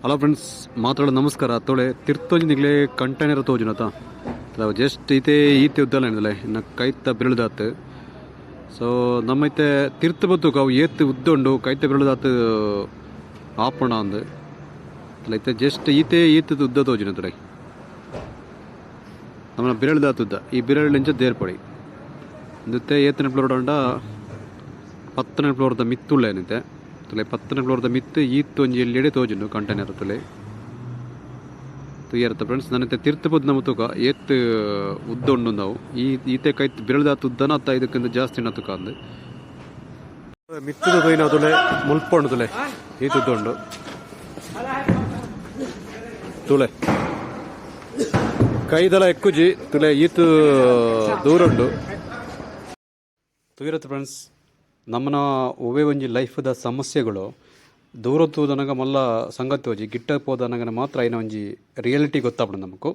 Hello friends, ಮಾತಾಡೋದು ನಮಸ್ಕಾರ. ತೋಳೆ ತಿರ್ತೋಜಿ ನಿಗ್ಲೆ container ತೋಜುನತ just ಈತೆ ಈತೆ ಉದ್ದಲ್ಲ ಏನಿದಲೆ ಇನ್ನು ಕೈತ ಬಿರುಳುದಾತು. ಸೊ ನಮ್ಮೈತೆ ತಿರ್ತ ಬತ್ತು ಅವು ಏತ್ ಉದ್ದುಂಡು ಕೈತ ಬಿರುಳುದಾತು ಆಪಣ ಅಂದು ಐತೆ ಜಸ್ಟ್ ಈತೆ ಈತದ ಉದ್ದ ತೋಜುನತಡೆ ನಮ್ಮನ್ನ ಬಿರಳುದಾತುದ್ದ ಈ ಬಿರಳಿಂಚ ದೇರ್ಪಡಿ ಇಂದತ್ತೆ ಏತನೇ ಫ್ಲೋರ್ ಉಂಡ 10ನೇ ಫ್ಲೋರ್ದ ಮಿತ್ತುಳ್ಳ ಏನಿದೆ ತಲೆ 10ನೇ ಫ್ಲೋರ್ದ ಮಿತ್ತು ಈತ್ ಒಂಜಿ ಎಲ್ಲೆಡೆ ತೋಜುಂಡು ಕಂಟೈನರ್ ತಲೆ ತುಯ್ಯರ್ತ ಫ್ರೆಂಡ್ಸ್. ನನ್ನತ್ತೆ ತಿರ್ತಬೋದು ನಮ್ಮ ತೂಕ ಏತ್ ಉದ್ದ ಉಂಡು ನಾವು ಈತೆ ಕೈತ್ ಬಿರಳ್ದಾತ ಉದ್ದನ ಅತ್ತ ಇದಕ್ಕಿಂತ ಜಾಸ್ತಿ ತುಕ ಅಂದು ಮಿತ್ತದ ತೊಯ್ನ ತುಲೆ ಮುಲ್ಪೊಂಡು ತುಲೆ ಈತ್ ಉದ್ದ ಉಂಡು ತುಳೆ ಕೈದಲ ಎಕ್ಕುಜಿ ತುಲೆ ಈತ್ ದೂರ ಉಂಡು ತುಯ್ಯರತ್ತ ಫ್ರೆಂಡ್ಸ್. ನಮ್ಮನ ಒವೇ ಒಂಜಿ ಲೈಫ್ದ ಸಮಸ್ಯೆಗಳು ದೂರ ತೂದನಗ ಮಲ್ಲ ಸಂಗತಿ ಹೋಜಿ ಗಿಟ್ಟ ಪೋದನಗನ ಮಾತ್ರ ಐನ ಒಂಜಿ ರಿಯಾಲಿಟಿ ಗೊತ್ತಾಪಡು ನಮಕು.